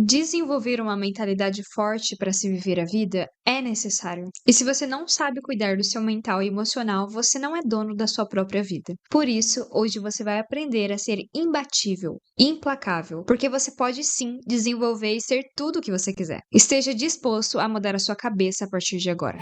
Desenvolver uma mentalidade forte para se viver a vida é necessário. E se você não sabe cuidar do seu mental e emocional, você não é dono da sua própria vida. Por isso, hoje você vai aprender a ser imbatível, implacável, porque você pode sim desenvolver e ser tudo o que você quiser. Esteja disposto a mudar a sua cabeça a partir de agora.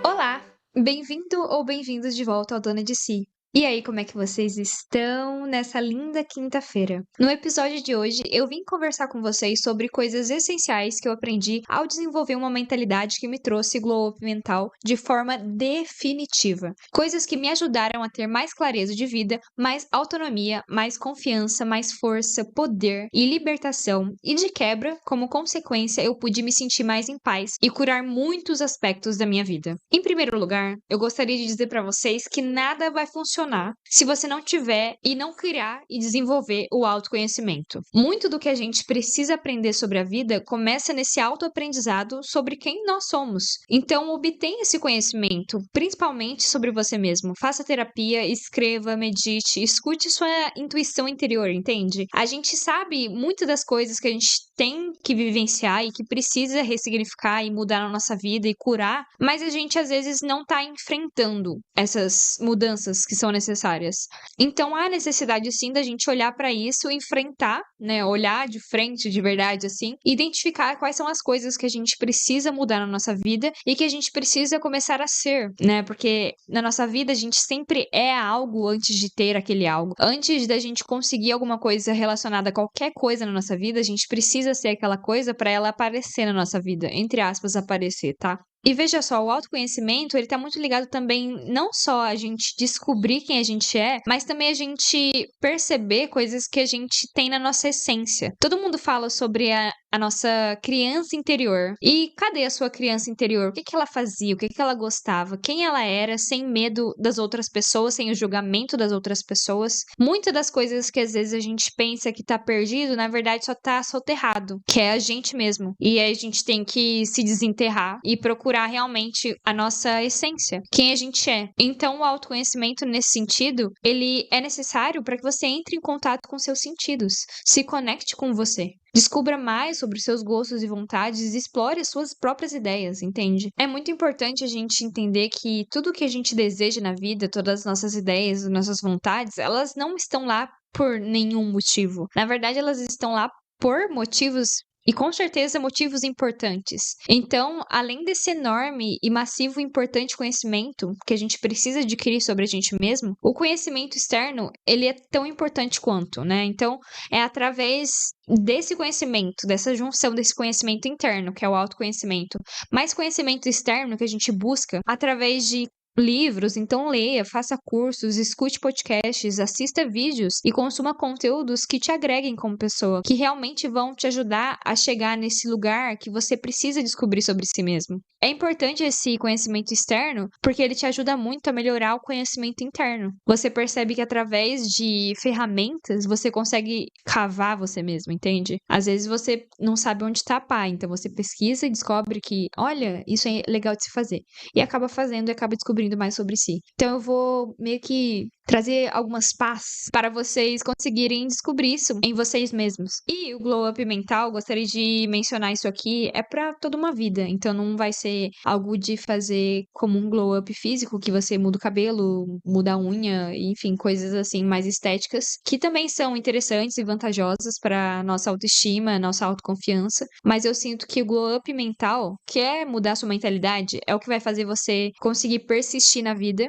Olá, bem-vindo ou bem-vindos de volta ao Dona de Si. E aí, como é que vocês estão nessa linda quinta-feira? No episódio de hoje, eu vim conversar com vocês sobre coisas essenciais que eu aprendi ao desenvolver uma mentalidade que me trouxe glow up mental de forma definitiva. Coisas que me ajudaram a ter mais clareza de vida, mais autonomia, mais confiança, mais força, poder e libertação. E de quebra, como consequência, eu pude me sentir mais em paz e curar muitos aspectos da minha vida. Em primeiro lugar, eu gostaria de dizer para vocês que nada vai funcionar se você não tiver e não criar e desenvolver o autoconhecimento. Muito do que a gente precisa aprender sobre a vida começa nesse autoaprendizado sobre quem nós somos. Então, obtenha esse conhecimento, principalmente sobre você mesmo. Faça terapia, escreva, medite, escute sua intuição interior, entende? A gente sabe muitas das coisas que a gente tem que vivenciar e que precisa ressignificar e mudar na nossa vida e curar, mas a gente às vezes não tá enfrentando essas mudanças que são necessárias. Então há necessidade sim da gente olhar para isso, enfrentar, né, olhar de frente de verdade assim, identificar quais são as coisas que a gente precisa mudar na nossa vida e que a gente precisa começar a ser, né? Porque na nossa vida a gente sempre é algo antes de ter aquele algo. Antes da gente conseguir alguma coisa relacionada a qualquer coisa na nossa vida, a gente precisa ser aquela coisa para ela aparecer na nossa vida, entre aspas, aparecer, tá? E veja só, o autoconhecimento, ele tá muito ligado também não só a gente descobrir quem a gente é, mas também a gente perceber coisas que a gente tem na nossa essência. Todo mundo fala sobre a nossa criança interior. E cadê a sua criança interior? O que que ela fazia? O que que ela gostava? Quem ela era, sem medo das outras pessoas, sem o julgamento das outras pessoas? Muitas das coisas que às vezes a gente pensa que tá perdido, na verdade só tá soterrado, que é a gente mesmo. E aí a gente tem que se desenterrar e procurar realmente a nossa essência, quem a gente é. Então, o autoconhecimento nesse sentido, ele é necessário para que você entre em contato com seus sentidos, se conecte com você. Descubra mais sobre os seus gostos e vontades e explore as suas próprias ideias, entende? É muito importante a gente entender que tudo que a gente deseja na vida, todas as nossas ideias, as nossas vontades, elas não estão lá por nenhum motivo. Na verdade, elas estão lá por motivos e com certeza motivos importantes. Então, além desse enorme e massivo e importante conhecimento que a gente precisa adquirir sobre a gente mesmo, o conhecimento externo, ele é tão importante quanto, né? Então, é através desse conhecimento, dessa junção desse conhecimento interno, que é o autoconhecimento, mais conhecimento externo que a gente busca através de livros, então leia, faça cursos, escute podcasts, assista vídeos e consuma conteúdos que te agreguem como pessoa, que realmente vão te ajudar a chegar nesse lugar que você precisa descobrir sobre si mesmo. É importante esse conhecimento externo porque ele te ajuda muito a melhorar o conhecimento interno. Você percebe que através de ferramentas você consegue cavar você mesmo, entende? Às vezes você não sabe onde tapar, então você pesquisa e descobre que, olha, isso é legal de se fazer. E acaba fazendo e acaba descobrindo mais sobre si. Então eu vou meio que trazer algumas pás para vocês conseguirem descobrir isso em vocês mesmos. E o glow up mental, gostaria de mencionar isso aqui, é para toda uma vida. Então não vai ser algo de fazer como um glow up físico, que você muda o cabelo, muda a unha, enfim, coisas assim mais estéticas, que também são interessantes e vantajosas para nossa autoestima, nossa autoconfiança. Mas eu sinto que o glow up mental, que é mudar sua mentalidade, é o que vai fazer você conseguir persistir na vida,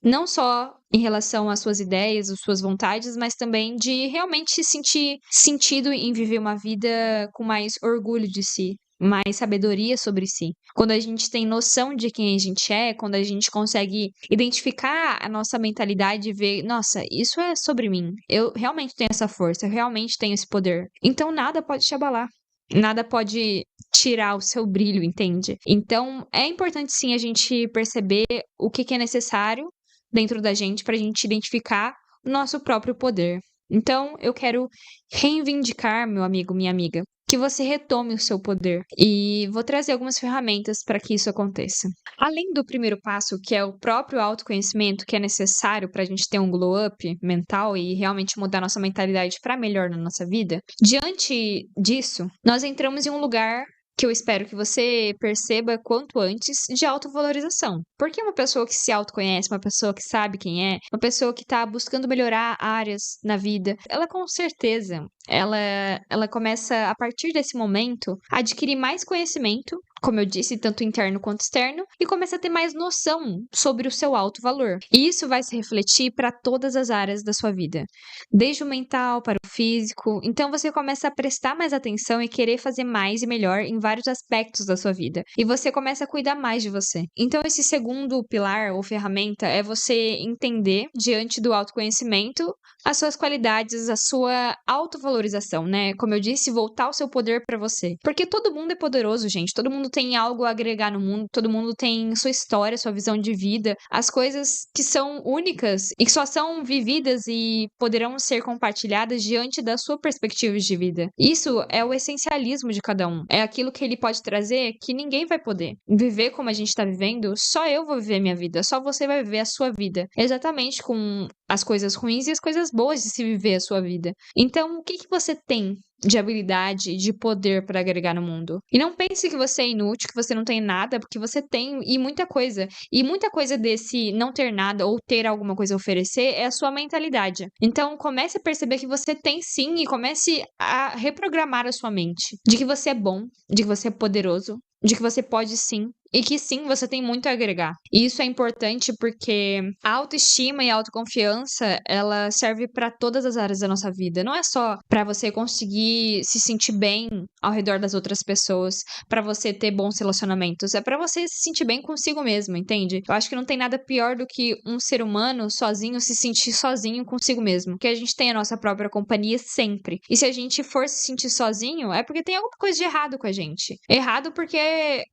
não só em relação às suas ideias, às suas vontades, mas também de realmente sentir sentido em viver uma vida com mais orgulho de si, mais sabedoria sobre si. Quando a gente tem noção de quem a gente é, quando a gente consegue identificar a nossa mentalidade e ver, nossa, isso é sobre mim. Eu realmente tenho essa força, eu realmente tenho esse poder. Então nada pode te abalar. Nada pode tirar o seu brilho, entende? Então, é importante sim a gente perceber o que é necessário dentro da gente para a gente identificar o nosso próprio poder. Então, eu quero reivindicar, meu amigo, minha amiga, que você retome o seu poder. E vou trazer algumas ferramentas para que isso aconteça. Além do primeiro passo, que é o próprio autoconhecimento, que é necessário para a gente ter um glow up mental e realmente mudar nossa mentalidade para melhor na nossa vida, diante disso, nós entramos em um lugar que eu espero que você perceba quanto antes, de autovalorização. Porque uma pessoa que se autoconhece, uma pessoa que sabe quem é, uma pessoa que está buscando melhorar áreas na vida, ela com certeza, ela começa, a partir desse momento, a adquirir mais conhecimento, como eu disse, tanto interno quanto externo, e começa a ter mais noção sobre o seu alto valor. E isso vai se refletir para todas as áreas da sua vida, desde o mental para o físico. Então você começa a prestar mais atenção e querer fazer mais e melhor em vários aspectos da sua vida. E você começa a cuidar mais de você. Então esse segundo pilar ou ferramenta é você entender, diante do autoconhecimento, as suas qualidades, a sua autovalorização, né? Como eu disse, voltar o seu poder para você. Porque todo mundo é poderoso, gente. Todo mundo tem algo a agregar no mundo, todo mundo tem sua história, sua visão de vida, as coisas que são únicas e que só são vividas e poderão ser compartilhadas diante da sua perspectiva de vida. Isso é o essencialismo de cada um. É aquilo que ele pode trazer que ninguém vai poder. Viver como a gente tá vivendo, só eu vou viver minha vida, só você vai viver a sua vida. Exatamente com as coisas ruins e as coisas boas de se viver a sua vida. Então, o que você tem de habilidade, de poder para agregar no mundo? E não pense que você é inútil, que você não tem nada, porque você tem e muita coisa. E muita coisa desse não ter nada ou ter alguma coisa a oferecer é a sua mentalidade. Então, comece a perceber que você tem sim e comece a reprogramar a sua mente de que você é bom, de que você é poderoso, de que você pode sim. E que sim, você tem muito a agregar. E isso é importante porque a autoestima e a autoconfiança, ela serve para todas as áreas da nossa vida. Não é só para você conseguir se sentir bem ao redor das outras pessoas, para você ter bons relacionamentos, é para você se sentir bem consigo mesmo, entende? Eu acho que não tem nada pior do que um ser humano sozinho se sentir sozinho consigo mesmo, que a gente tem a nossa própria companhia sempre. E se a gente for se sentir sozinho, é porque tem alguma coisa de errado com a gente. Errado porque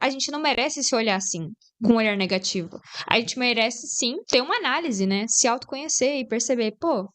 a gente não merece se olhar assim, com um olhar negativo. A gente merece, sim, ter uma análise, né? Se autoconhecer e perceber, pô,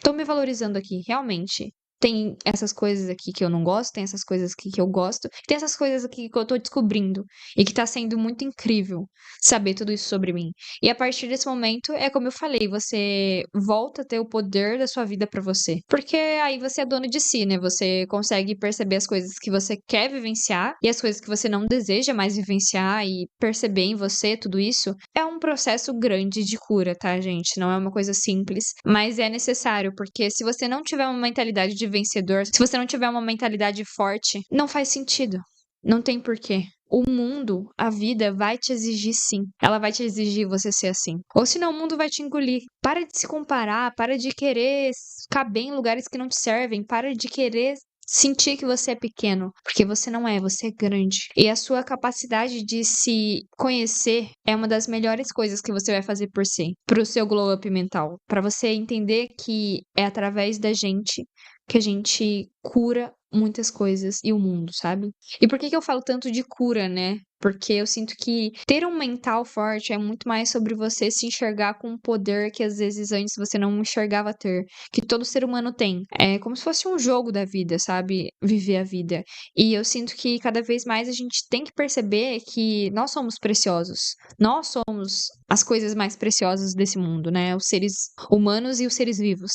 tô me valorizando aqui, realmente. Tem essas coisas aqui que eu não gosto, tem essas coisas aqui que eu gosto, tem essas coisas aqui que eu tô descobrindo e que tá sendo muito incrível saber tudo isso sobre mim. E a partir desse momento, é como eu falei, você volta a ter o poder da sua vida pra você. Porque aí você é dono de si, né? Você consegue perceber as coisas que você quer vivenciar e as coisas que você não deseja mais vivenciar e perceber em você tudo isso. É um processo grande de cura, tá, gente? Não é uma coisa simples, mas é necessário, porque se você não tiver uma mentalidade de vencedor, se você não tiver uma mentalidade forte, não faz sentido. Não tem porquê. O mundo, a vida vai te exigir sim. Ela vai te exigir você ser assim. Ou senão o mundo vai te engolir. Para de se comparar, para de querer caber em lugares que não te servem, para de querer sentir que você é pequeno, porque você não é, você é grande. E a sua capacidade de se conhecer é uma das melhores coisas que você vai fazer por si, pro seu glow up mental, para você entender que é através da gente que a gente cura muitas coisas e o mundo, sabe? E por que que eu falo tanto de cura, né? Porque eu sinto que ter um mental forte é muito mais sobre você se enxergar com um poder que às vezes antes você não enxergava ter, que todo ser humano tem. É como se fosse um jogo da vida, sabe? Viver a vida. E eu sinto que cada vez mais a gente tem que perceber que nós somos preciosos. Nós somos as coisas mais preciosas desse mundo, né? Os seres humanos e os seres vivos.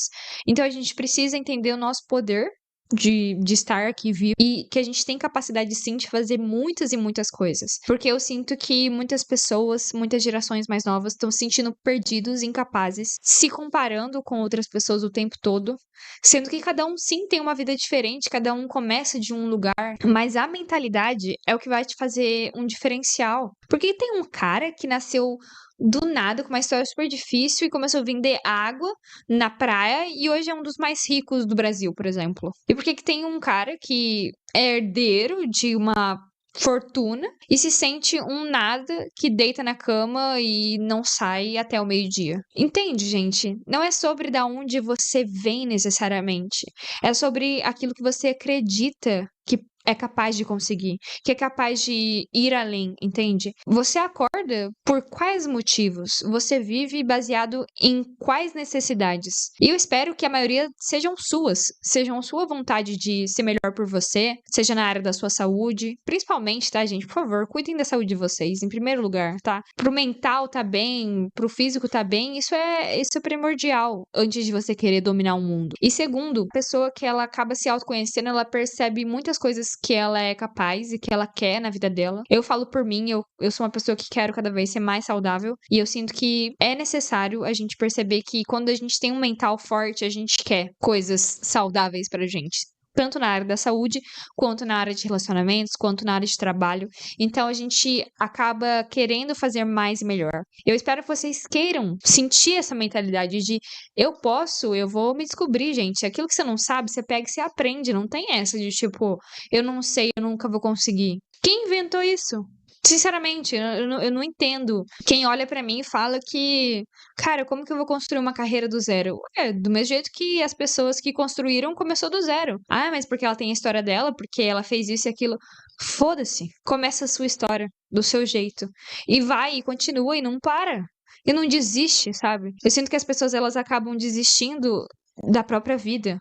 Então a gente precisa entender o nosso poder de estar aqui vivo e que a gente tem capacidade sim de fazer muitas e muitas coisas. Porque eu sinto que muitas pessoas, muitas gerações mais novas estão se sentindo perdidos, incapazes, se comparando com outras pessoas o tempo todo, sendo que cada um sim tem uma vida diferente, cada um começa de um lugar, mas a mentalidade é o que vai te fazer um diferencial. Porque tem um cara que nasceu do nada, com uma história super difícil e começou a vender água na praia e hoje é um dos mais ricos do Brasil, por exemplo. E por que que tem um cara que é herdeiro de uma fortuna e se sente um nada que deita na cama e não sai até o meio-dia? Entende, gente? Não é sobre da onde você vem necessariamente. É sobre aquilo que você acredita que é capaz de conseguir, que é capaz de ir além, entende? Você acorda por quais motivos? Você vive baseado em quais necessidades? E eu espero que a maioria sejam sua vontade de ser melhor por você, seja na área da sua saúde, principalmente, tá, gente? Por favor, cuidem da saúde de vocês, em primeiro lugar, tá? Pro mental tá bem, pro físico tá bem, isso é primordial antes de você querer dominar o mundo. E segundo, a pessoa que ela acaba se autoconhecendo, ela percebe muitas coisas que ela é capaz e que ela quer na vida dela. Eu falo por mim, eu sou uma pessoa que quero cada vez ser mais saudável e eu sinto que é necessário a gente perceber que quando a gente tem um mental forte, a gente quer coisas saudáveis pra gente. Tanto na área da saúde, quanto na área de relacionamentos, quanto na área de trabalho. Então a gente acaba querendo fazer mais e melhor. Eu espero que vocês queiram sentir essa mentalidade de eu posso, eu vou me descobrir, gente. Aquilo que você não sabe, você pega e você aprende. Não tem essa de tipo, eu não sei, eu nunca vou conseguir. Quem inventou isso? Sinceramente, eu não entendo. Quem olha pra mim e fala que, cara, como que eu vou construir uma carreira do zero? É, do mesmo jeito que as pessoas que construíram começou do zero. Ah, mas porque ela tem a história dela, porque ela fez isso e aquilo. Foda-se. Começa a sua história, do seu jeito. E vai, e continua, e não para. E não desiste, sabe? Eu sinto que as pessoas, elas acabam desistindo da própria vida.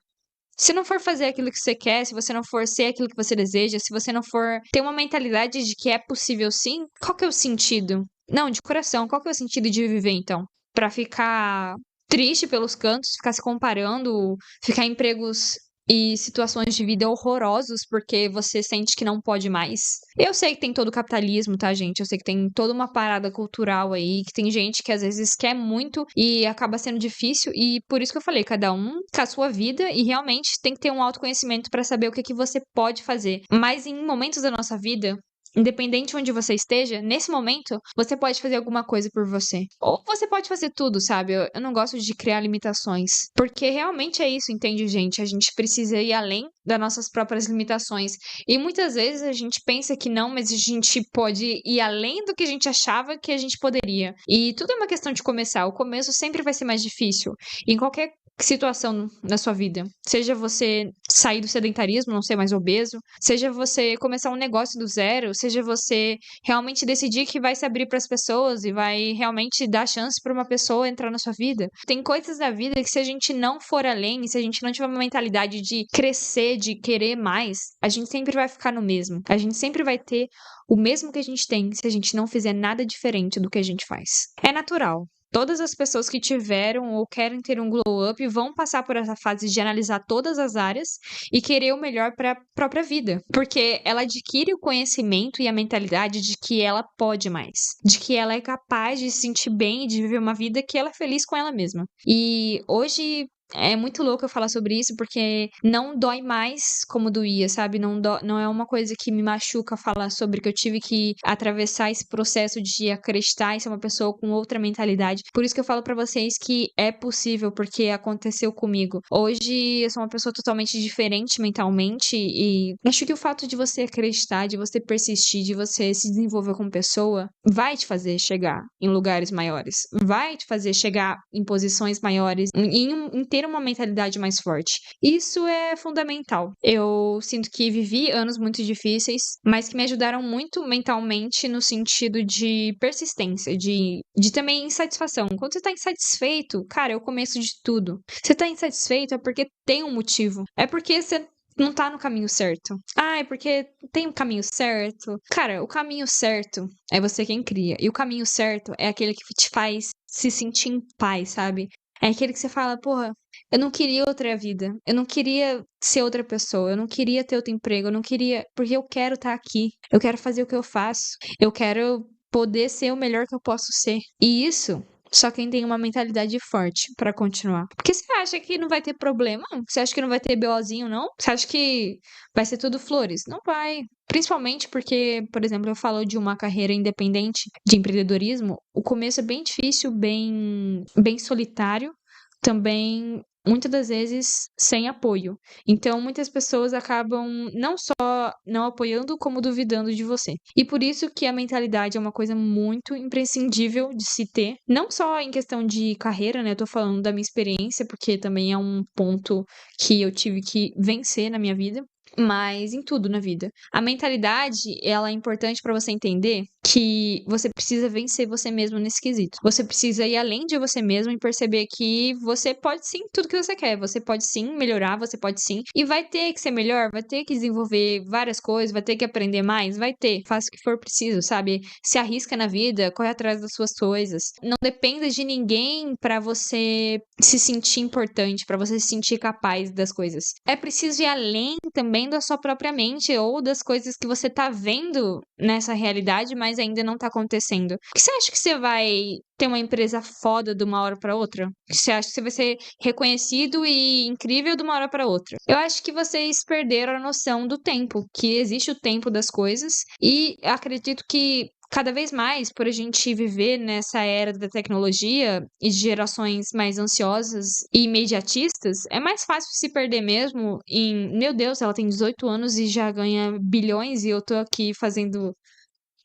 Se não for fazer aquilo que você quer, se você não for ser aquilo que você deseja, se você não for ter uma mentalidade de que é possível sim, qual que é o sentido? Não, de coração, qual que é o sentido de viver então? Pra ficar triste pelos cantos, ficar se comparando, ficar em empregos e situações de vida horrorosos porque você sente que não pode mais. Eu sei que tem todo o capitalismo, tá, gente? Eu sei que tem toda uma parada cultural aí, que tem gente que às vezes quer muito e acaba sendo difícil, e por isso que eu falei, cada um com a sua vida e realmente tem que ter um autoconhecimento pra saber o que que você pode fazer. Mas em momentos da nossa vida, independente onde você esteja, nesse momento, você pode fazer alguma coisa por você. Ou você pode fazer tudo, sabe? Eu não gosto de criar limitações. Porque realmente é isso, entende, gente? A gente precisa ir além das nossas próprias limitações. E muitas vezes a gente pensa que não, mas a gente pode ir além do que a gente achava que a gente poderia. E tudo é uma questão de começar. O começo sempre vai ser mais difícil. Em qualquer situação na sua vida. Seja você sair do sedentarismo, não ser mais obeso, seja você começar um negócio do zero, seja você realmente decidir que vai se abrir para as pessoas e vai realmente dar chance para uma pessoa entrar na sua vida. Tem coisas da vida que se a gente não for além, se a gente não tiver uma mentalidade de crescer, de querer mais, a gente sempre vai ficar no mesmo. A gente sempre vai ter o mesmo que a gente tem se a gente não fizer nada diferente do que a gente faz. É natural. Todas as pessoas que tiveram ou querem ter um glow up vão passar por essa fase de analisar todas as áreas e querer o melhor para a própria vida, porque ela adquire o conhecimento e a mentalidade de que ela pode mais, de que ela é capaz de se sentir bem e de viver uma vida que ela é feliz com ela mesma. E hoje é muito louco eu falar sobre isso, porque não dói mais como doía, sabe? Não é uma coisa que me machuca falar sobre que eu tive que atravessar esse processo de acreditar em ser uma pessoa com outra mentalidade. Por isso que eu falo pra vocês que é possível, porque aconteceu comigo. Hoje eu sou uma pessoa totalmente diferente mentalmente e acho que o fato de você acreditar, de você persistir, de você se desenvolver como pessoa, vai te fazer chegar em lugares maiores, vai te fazer chegar em posições maiores, em ter uma mentalidade mais forte. Isso é fundamental. Eu sinto que vivi anos muito difíceis, mas que me ajudaram muito mentalmente no sentido de persistência, de também insatisfação. Quando você tá insatisfeito, cara, é o começo de tudo. Você tá insatisfeito é porque tem um motivo. É porque você não tá no caminho certo. Ah, é porque tem um caminho certo. Cara, o caminho certo é você quem cria. E o caminho certo é aquele que te faz se sentir em paz, sabe? É aquele que você fala, porra, eu não queria outra vida. Eu não queria ser outra pessoa. Eu não queria ter outro emprego. Eu não queria. Porque eu quero estar aqui. Eu quero fazer o que eu faço. Eu quero poder ser o melhor que eu posso ser. E isso só quem tem uma mentalidade forte pra continuar. Porque você acha que não vai ter problema? Você acha que não vai ter BOzinho, não? Você acha que vai ser tudo flores? Não vai. Principalmente porque, por exemplo, eu falo de uma carreira independente de empreendedorismo. O começo é bem difícil, bem solitário. Também, muitas das vezes, sem apoio. Então, muitas pessoas acabam não só não apoiando, como duvidando de você. E por isso que a mentalidade é uma coisa muito imprescindível de se ter. Não só em questão de carreira, né? Eu tô falando da minha experiência, porque também é um ponto que eu tive que vencer na minha vida. mas em tudo na vida. A mentalidade, ela é importante pra você entender que você precisa vencer você mesmo nesse quesito. Você precisa ir além de você mesmo e perceber que você pode sim tudo que você quer. Você pode sim melhorar, você pode sim. E vai ter que ser melhor, vai ter que desenvolver várias coisas, vai ter que aprender mais, vai ter. Faça o que for preciso, sabe? Se arrisca na vida, corre atrás das suas coisas. Não dependa de ninguém pra você se sentir importante, pra você se sentir capaz das coisas. É preciso ir além também da sua própria mente ou das coisas que você tá vendo nessa realidade, mas ainda não tá acontecendo. Por que você acha que você vai ter uma empresa foda de uma hora pra outra? Você acha que você vai ser reconhecido e incrível de uma hora pra outra? Eu acho que vocês perderam a noção do tempo, que existe o tempo das coisas, e acredito que cada vez mais, por a gente viver nessa era da tecnologia e de gerações mais ansiosas e imediatistas, é mais fácil se perder mesmo em, meu Deus, ela tem 18 anos e já ganha bilhões e eu tô aqui fazendo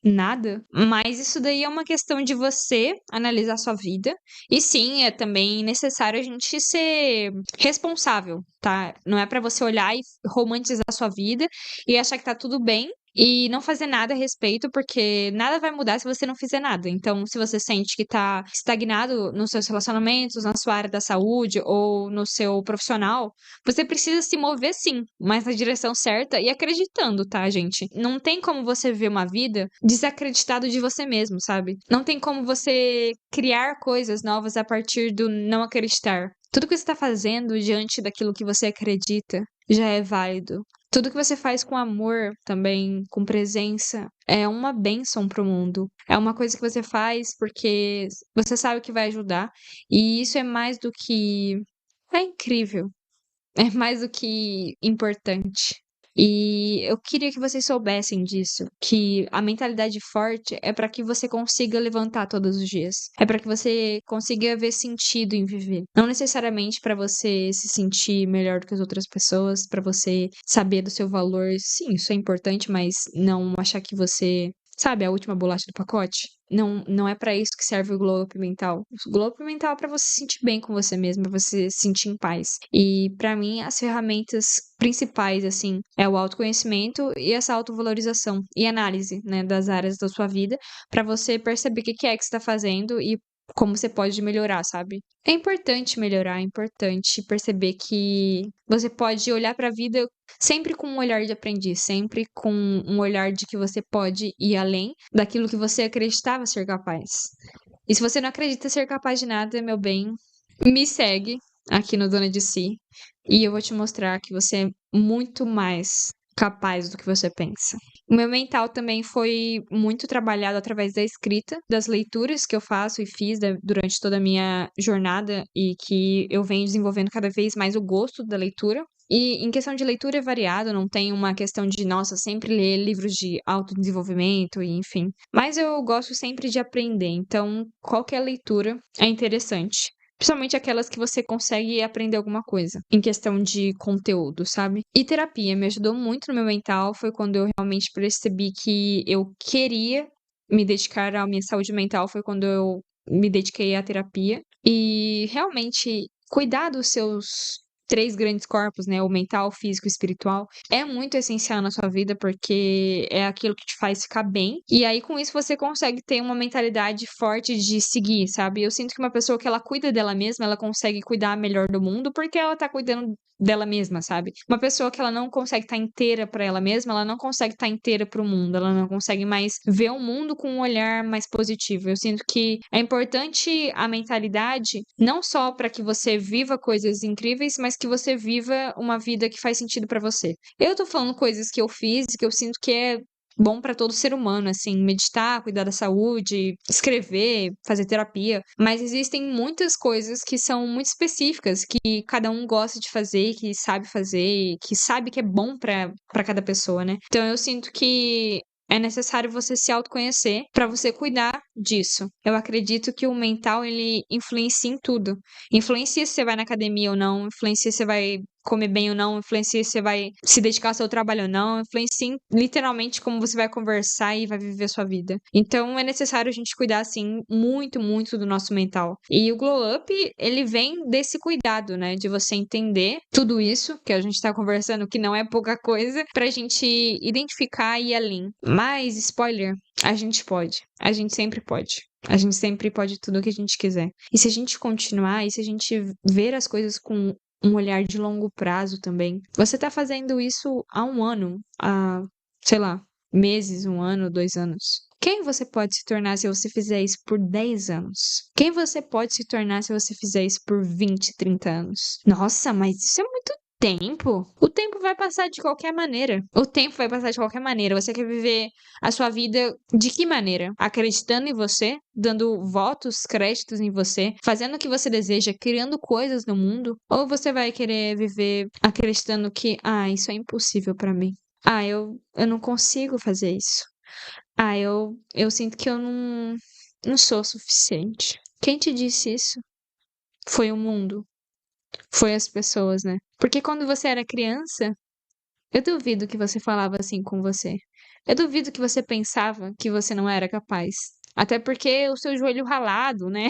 nada. Mas isso daí é uma questão de você analisar sua vida. E sim, é também necessário a gente ser responsável, tá? Não é pra você olhar e romantizar sua vida e achar que tá tudo bem e não fazer nada a respeito, porque nada vai mudar se você não fizer nada. Então, se você sente que tá estagnado nos seus relacionamentos, na sua área da saúde ou no seu profissional, você precisa se mover sim, mas na direção certa e acreditando, tá, gente? Não tem como você ver uma vida desacreditado de você mesmo, sabe? Não tem como você criar coisas novas a partir do não acreditar. Tudo que você está fazendo diante daquilo que você acredita já é válido. Tudo que você faz com amor também, com presença, é uma bênção pro mundo. É uma coisa que você faz porque você sabe que vai ajudar. E isso é mais do que. É incrível. É mais do que importante. E eu queria que vocês soubessem disso, que a mentalidade forte é para que você consiga levantar todos os dias. É para que você consiga ver sentido em viver. Não necessariamente para você se sentir melhor do que as outras pessoas, para você saber do seu valor. Sim, isso é importante, mas não achar que você, sabe, a última bolacha do pacote. Não é pra isso que serve o glow up mental. O glow up mental é pra você se sentir bem com você mesmo, pra você se sentir em paz. E pra mim, as ferramentas principais, assim, é o autoconhecimento e essa autovalorização e análise, né, das áreas da sua vida, pra você perceber o que que é que você tá fazendo e como você pode melhorar, sabe? É importante melhorar, é importante perceber que você pode olhar pra vida sempre com um olhar de aprendiz, sempre com um olhar de que você pode ir além daquilo que você acreditava ser capaz. E se você não acredita ser capaz de nada, meu bem, me segue aqui no Dona de Si e eu vou te mostrar que você é muito mais capaz do que você pensa. O meu mental também foi muito trabalhado através da escrita, das leituras que eu faço e fiz durante toda a minha jornada e que eu venho desenvolvendo cada vez mais o gosto da leitura. E em questão de leitura é variado, não tem uma questão de, nossa, sempre ler livros de autodesenvolvimento e enfim. Mas eu gosto sempre de aprender, então qualquer leitura é interessante. Principalmente aquelas que você consegue aprender alguma coisa, em questão de conteúdo, sabe? E terapia me ajudou muito no meu mental, foi quando eu realmente percebi que eu queria me dedicar à minha saúde mental, foi quando eu me dediquei à terapia. E realmente cuidar dos seus três grandes corpos, né? O mental, o físico e o espiritual, é muito essencial na sua vida porque é aquilo que te faz ficar bem. E aí, com isso, você consegue ter uma mentalidade forte de seguir, sabe? Eu sinto que uma pessoa que ela cuida dela mesma, ela consegue cuidar melhor do mundo porque ela tá cuidando dela mesma, sabe? Uma pessoa que ela não consegue estar inteira pra ela mesma, ela não consegue estar inteira pro mundo, ela não consegue mais ver o mundo com um olhar mais positivo. Eu sinto que é importante a mentalidade não só para que você viva coisas incríveis, mas que você viva uma vida que faz sentido pra você. Eu tô falando coisas que eu fiz e que eu sinto que é bom pra todo ser humano, assim, meditar, cuidar da saúde, escrever, fazer terapia, mas existem muitas coisas que são muito específicas, que cada um gosta de fazer, que sabe que é bom pra cada pessoa, né? Então eu sinto que é necessário você se autoconhecer pra você cuidar disso. Eu acredito que o mental, ele influencia em tudo. Influencia se você vai na academia ou não, influencia se você vai comer bem ou não, influencia se você vai se dedicar ao seu trabalho ou não, influencia em, literalmente como você vai conversar e vai viver a sua vida. Então é necessário a gente cuidar, assim, muito, muito do nosso mental. E o Glow Up, ele vem desse cuidado, né, de você entender tudo isso que a gente tá conversando, que não é pouca coisa, pra gente identificar e ir além. Mas, spoiler, a gente pode. A gente sempre pode. A gente sempre pode tudo o que a gente quiser. E se a gente continuar, e se a gente ver as coisas com um olhar de longo prazo também. Você tá fazendo isso há um ano, há, sei lá, meses, um ano, 2 anos. Quem você pode se tornar se você fizer isso por 10 anos? Quem você pode se tornar se você fizer isso por 20, 30 anos? Nossa, mas isso é muito tempo. O tempo vai passar de qualquer maneira. O tempo vai passar de qualquer maneira. Você quer viver a sua vida de que maneira? Acreditando em você, dando votos, créditos em você, fazendo o que você deseja, criando coisas no mundo? Ou você vai querer viver acreditando que, isso é impossível pra mim? Eu não consigo fazer isso. Eu sinto que eu não sou o suficiente. Quem te disse isso? Foi o mundo. Foi as pessoas, né? Porque quando você era criança, eu duvido que você falava assim com você. Eu duvido que você pensava que você não era capaz. Até porque o seu joelho ralado, né?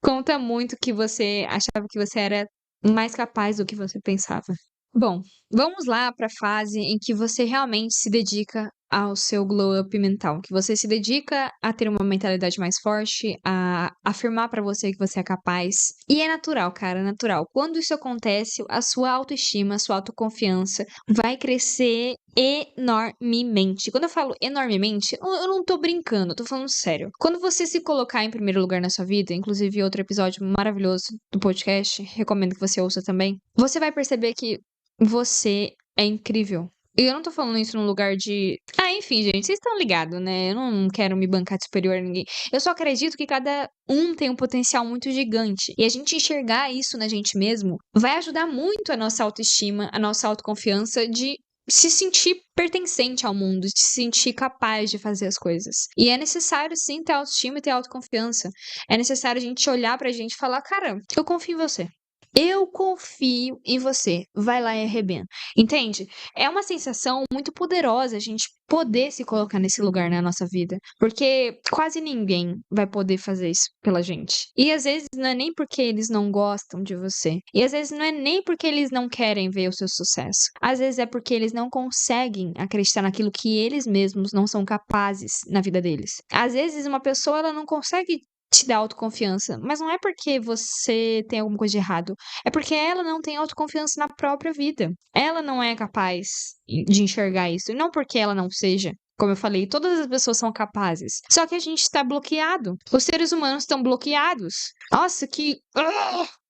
Conta muito que você achava que você era mais capaz do que você pensava. Bom, vamos lá para a fase em que você realmente se dedica ao seu glow up mental, que você se dedica a ter uma mentalidade mais forte, a afirmar para você que você é capaz. E é natural, cara, é natural. Quando isso acontece, a sua autoestima, a sua autoconfiança vai crescer enormemente. Quando eu falo enormemente, eu não tô brincando, eu tô falando sério. Quando você se colocar em primeiro lugar na sua vida, inclusive outro episódio maravilhoso do podcast, recomendo que você ouça também, você vai perceber que você é incrível. E eu não tô falando isso num lugar de. Enfim, gente, vocês estão ligados, né? Eu não quero me bancar de superior a ninguém. Eu só acredito que cada um tem um potencial muito gigante. E a gente enxergar isso na gente mesmo vai ajudar muito a nossa autoestima, a nossa autoconfiança de se sentir pertencente ao mundo, de se sentir capaz de fazer as coisas. E é necessário, sim, ter autoestima e ter autoconfiança. É necessário a gente olhar pra gente e falar: cara, eu confio em você. Eu confio em você. Vai lá e arrebenta. Entende? É uma sensação muito poderosa a gente poder se colocar nesse lugar na nossa vida. Porque quase ninguém vai poder fazer isso pela gente. E às vezes não é nem porque eles não gostam de você. E às vezes não é nem porque eles não querem ver o seu sucesso. Às vezes é porque eles não conseguem acreditar naquilo que eles mesmos não são capazes na vida deles. Às vezes uma pessoa ela não consegue te dar autoconfiança, mas não é porque você tem alguma coisa de errado, é porque ela não tem autoconfiança na própria vida. Ela não é capaz de enxergar isso, e não porque ela não seja. Como eu falei, todas as pessoas são capazes. Só que a gente está bloqueado. Os seres humanos estão bloqueados. Nossa, que.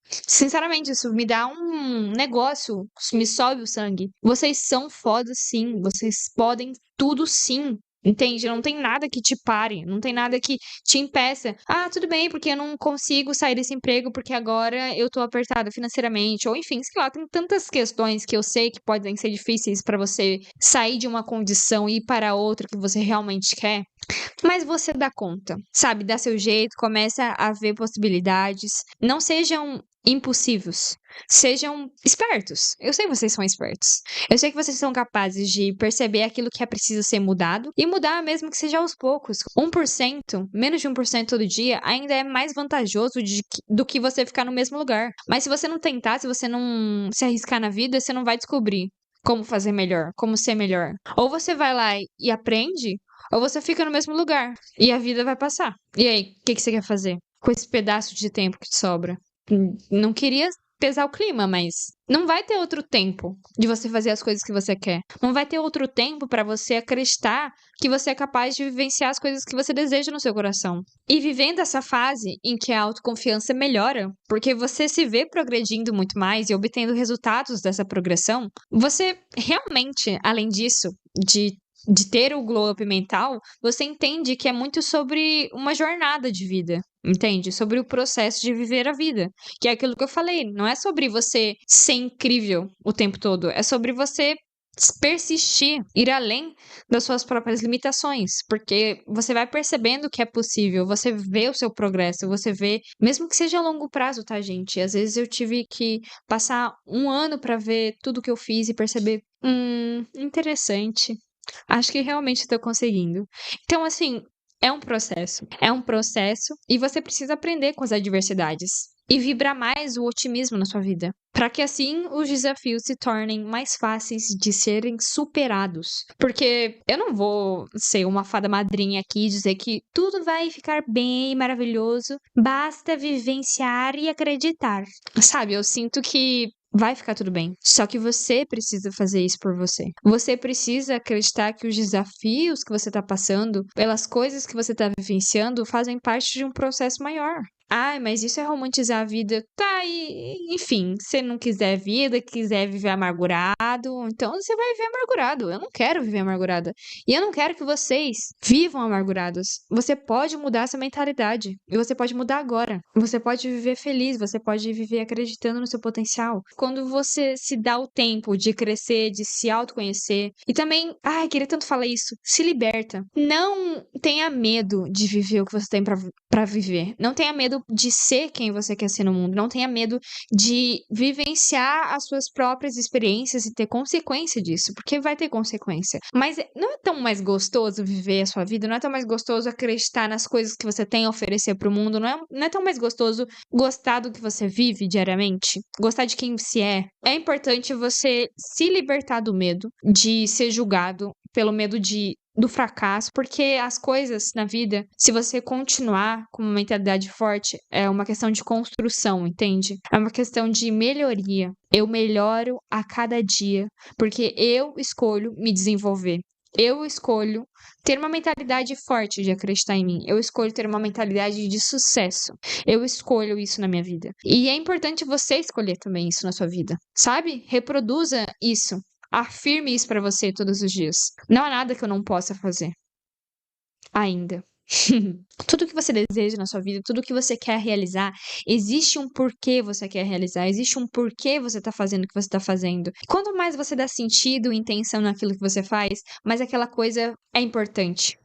Sinceramente, isso me dá um negócio, isso me sobe o sangue. Vocês são foda sim, vocês podem tudo sim. Entende? Não tem nada que te pare, não tem nada que te impeça. Tudo bem, porque eu não consigo sair desse emprego porque agora eu tô apertada financeiramente, ou enfim, sei lá, tem tantas questões que eu sei que podem ser difíceis pra você sair de uma condição e ir para outra que você realmente quer. Mas você dá conta, sabe? Dá seu jeito, começa a ver possibilidades. Não sejam impossíveis, sejam espertos. Eu sei que vocês são espertos. Eu sei que vocês são capazes de perceber aquilo que é preciso ser mudado e mudar mesmo que seja aos poucos. 1%, menos de 1% todo dia, ainda é mais vantajoso do que você ficar no mesmo lugar. Mas se você não tentar, se você não se arriscar na vida, você não vai descobrir como fazer melhor, como ser melhor. Ou você vai lá e aprende, ou você fica no mesmo lugar e a vida vai passar. E aí, o que você quer fazer com esse pedaço de tempo que te sobra? Não queria pesar o clima, mas não vai ter outro tempo de você fazer as coisas que você quer. Não vai ter outro tempo para você acreditar que você é capaz de vivenciar as coisas que você deseja no seu coração. E vivendo essa fase em que a autoconfiança melhora, porque você se vê progredindo muito mais e obtendo resultados dessa progressão, você realmente, além disso, de ter o glow up mental, você entende que é muito sobre uma jornada de vida, entende? Sobre o processo de viver a vida, que é aquilo que eu falei, não é sobre você ser incrível o tempo todo, é sobre você persistir, ir além das suas próprias limitações, porque você vai percebendo que é possível, você vê o seu progresso, você vê, mesmo que seja a longo prazo, tá, gente? Às vezes eu tive que passar um ano pra ver tudo que eu fiz e perceber, interessante. Acho que realmente tô conseguindo. Então, assim, é um processo. É um processo e você precisa aprender com as adversidades e vibrar mais o otimismo na sua vida, para que assim os desafios se tornem mais fáceis de serem superados. Porque eu não vou ser uma fada madrinha aqui e dizer que tudo vai ficar bem, maravilhoso, basta vivenciar e acreditar. Sabe, eu sinto que vai ficar tudo bem. Só que você precisa fazer isso por você. Você precisa acreditar que os desafios que você tá passando, pelas coisas que você tá vivenciando, fazem parte de um processo maior. Ai, mas isso é romantizar a vida. Tá, enfim, se não quiser vida, quiser viver amargurado, então você vai viver amargurado. Eu não quero viver amargurada. E eu não quero que vocês vivam amargurados. Você pode mudar essa mentalidade. E você pode mudar agora. Você pode viver feliz, você pode viver acreditando no seu potencial. Quando você se dá o tempo de crescer, de se autoconhecer, e também, ai, queria tanto falar isso, se liberta. Não tenha medo de viver o que você tem pra viver. Não tenha medo de ser quem você quer ser no mundo. Não tenha medo de vivenciar as suas próprias experiências e ter consequência disso, porque vai ter consequência. Mas não é tão mais gostoso viver a sua vida, não é tão mais gostoso acreditar nas coisas que você tem a oferecer pro mundo, não é tão mais gostoso gostar do que você vive diariamente, gostar de quem você é. É importante você se libertar do medo de ser julgado, pelo medo do fracasso, porque as coisas na vida, se você continuar com uma mentalidade forte, é uma questão de construção, entende? É uma questão de melhoria. Eu melhoro a cada dia, porque eu escolho me desenvolver. Eu escolho ter uma mentalidade forte de acreditar em mim. Eu escolho ter uma mentalidade de sucesso. Eu escolho isso na minha vida. E é importante você escolher também isso na sua vida, sabe? Reproduza isso. Afirme isso pra você todos os dias. Não há nada que eu não possa fazer. Ainda. Tudo que você deseja na sua vida, tudo que você quer realizar, existe um porquê você quer realizar, existe um porquê você tá fazendo o que você tá fazendo. Quanto mais você dá sentido e intenção naquilo que você faz, mais aquela coisa é importante.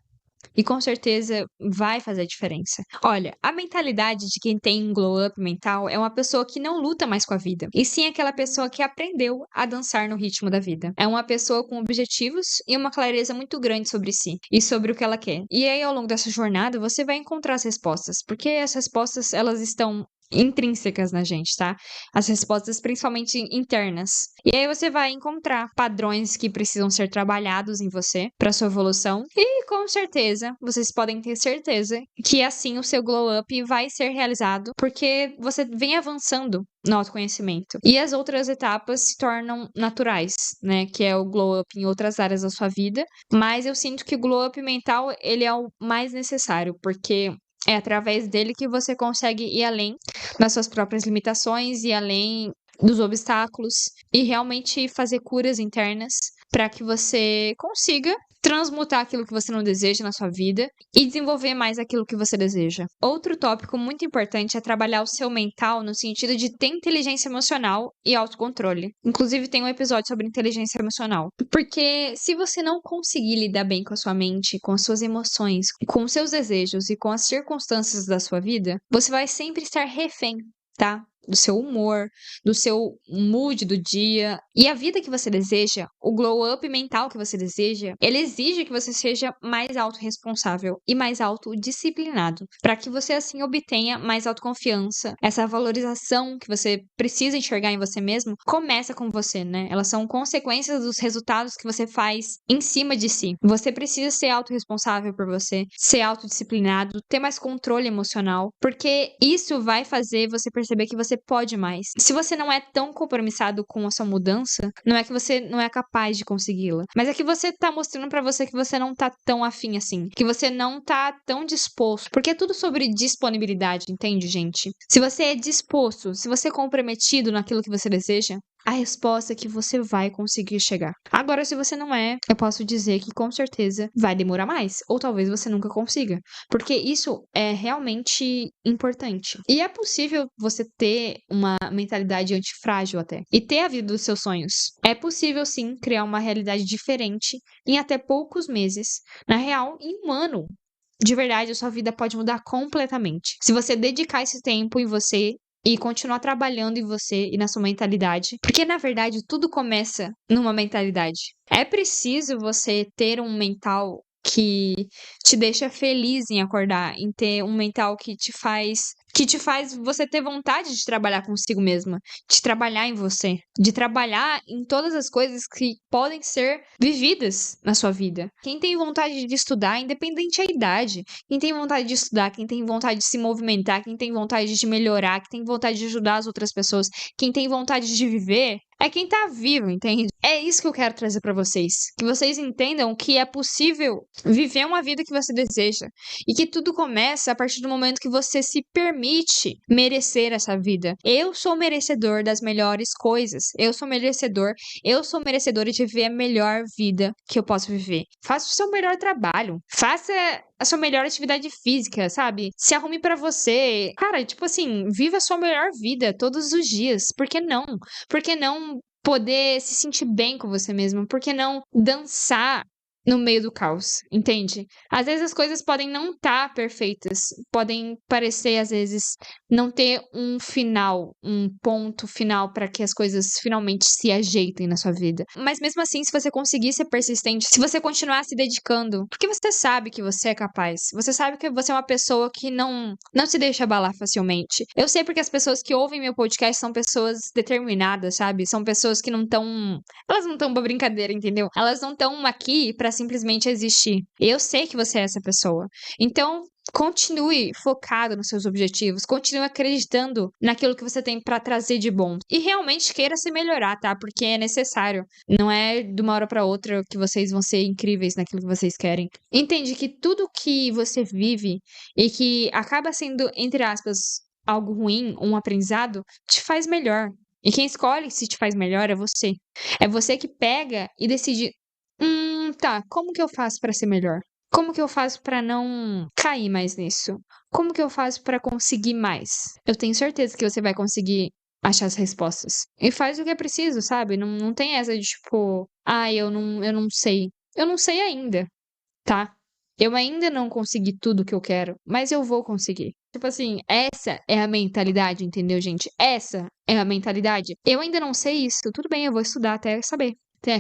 E com certeza vai fazer diferença. Olha, a mentalidade de quem tem um glow up mental é uma pessoa que não luta mais com a vida, e sim aquela pessoa que aprendeu a dançar no ritmo da vida. É uma pessoa com objetivos e uma clareza muito grande sobre si e sobre o que ela quer. E aí, ao longo dessa jornada, você vai encontrar as respostas, porque as respostas, elas estão intrínsecas na gente, tá? As respostas principalmente internas. E aí você vai encontrar padrões que precisam ser trabalhados em você para sua evolução e com certeza, vocês podem ter certeza que assim o seu glow up vai ser realizado porque você vem avançando no autoconhecimento. E as outras etapas se tornam naturais, né? Que é o glow up em outras áreas da sua vida, mas eu sinto que o glow up mental, ele é o mais necessário, porque é através dele que você consegue ir além das suas próprias limitações e além dos obstáculos e realmente fazer curas internas para que você consiga transmutar aquilo que você não deseja na sua vida e desenvolver mais aquilo que você deseja. Outro tópico muito importante é trabalhar o seu mental no sentido de ter inteligência emocional e autocontrole. Inclusive tem um episódio sobre inteligência emocional. Porque se você não conseguir lidar bem com a sua mente, com as suas emoções, com os seus desejos e com as circunstâncias da sua vida, você vai sempre estar refém, tá? Do seu humor, do seu mood do dia. E a vida que você deseja, o glow up mental que você deseja, ele exige que você seja mais autorresponsável e mais autodisciplinado, para que você assim obtenha mais autoconfiança. Essa valorização que você precisa enxergar em você mesmo começa com você, né? Elas são consequências dos resultados que você faz em cima de si. Você precisa ser autorresponsável por você, ser autodisciplinado, ter mais controle emocional, porque isso vai fazer você perceber que você pode mais. Se você não é tão compromissado com a sua mudança, não é que você não é capaz de consegui-la, mas é que você tá mostrando pra você que você não tá tão afim assim, que você não tá tão disposto, porque é tudo sobre disponibilidade, entende, gente? Se você é disposto, se você é comprometido naquilo que você deseja, a resposta que você vai conseguir chegar. Agora, se você não é, eu posso dizer que com certeza vai demorar mais, ou talvez você nunca consiga, porque isso é realmente importante. E é possível você ter uma mentalidade antifrágil até, e ter a vida dos seus sonhos. É possível sim criar uma realidade diferente em até poucos meses, na real, em um ano. De verdade, a sua vida pode mudar completamente. Se você dedicar esse tempo em você e continuar trabalhando em você e na sua mentalidade, porque na verdade tudo começa numa mentalidade. É preciso você ter um mental que te deixa feliz em acordar, em ter um mental que te faz você ter vontade de trabalhar consigo mesma, de trabalhar em você, de trabalhar em todas as coisas que podem ser vividas na sua vida. Quem tem vontade de estudar, independente da idade, quem tem vontade de estudar, quem tem vontade de se movimentar, quem tem vontade de melhorar, quem tem vontade de ajudar as outras pessoas, quem tem vontade de viver, é quem tá vivo, entende? É isso que eu quero trazer pra vocês. Que vocês entendam que é possível viver uma vida que você deseja. E que tudo começa a partir do momento que você se permite merecer essa vida. Eu sou merecedor das melhores coisas. Eu sou merecedora de viver a melhor vida que eu posso viver. Faça o seu melhor trabalho. Faça a sua melhor atividade física, sabe? Se arrume pra você. Cara, tipo assim, viva a sua melhor vida todos os dias. Por que não? Por que não poder se sentir bem com você mesmo? Por que não dançar no meio do caos, entende? Às vezes as coisas podem não estar perfeitas, podem parecer, às vezes, não ter um final, um ponto final para que as coisas finalmente se ajeitem na sua vida. Mas mesmo assim, se você conseguir ser persistente, se você continuar se dedicando, porque você sabe que você é capaz, você sabe que você é uma pessoa que não se deixa abalar facilmente. Eu sei porque as pessoas que ouvem meu podcast são pessoas determinadas, sabe? São pessoas que não estão elas não estão pra brincadeira, entendeu? Elas não estão aqui pra simplesmente existir. Eu sei que você é essa pessoa. Então, continue focado nos seus objetivos, continue acreditando naquilo que você tem pra trazer de bom. E realmente queira se melhorar, tá? Porque é necessário. Não é de uma hora pra outra que vocês vão ser incríveis naquilo que vocês querem. Entende que tudo que você vive e que acaba sendo, entre aspas, algo ruim, um aprendizado, te faz melhor. E quem escolhe se te faz melhor é você. É você que pega e decide: tá, como que eu faço pra ser melhor? Como que eu faço pra não cair mais nisso? Como que eu faço pra conseguir mais?" Eu tenho certeza que você vai conseguir achar as respostas. E faz o que é preciso, sabe? Não tem essa de tipo, eu não sei. Eu não sei ainda, tá? Eu ainda não consegui tudo que eu quero, mas eu vou conseguir. Tipo assim, essa é a mentalidade, entendeu, gente? Essa é a mentalidade. Eu ainda não sei isso, tudo bem, eu vou estudar até saber. Tem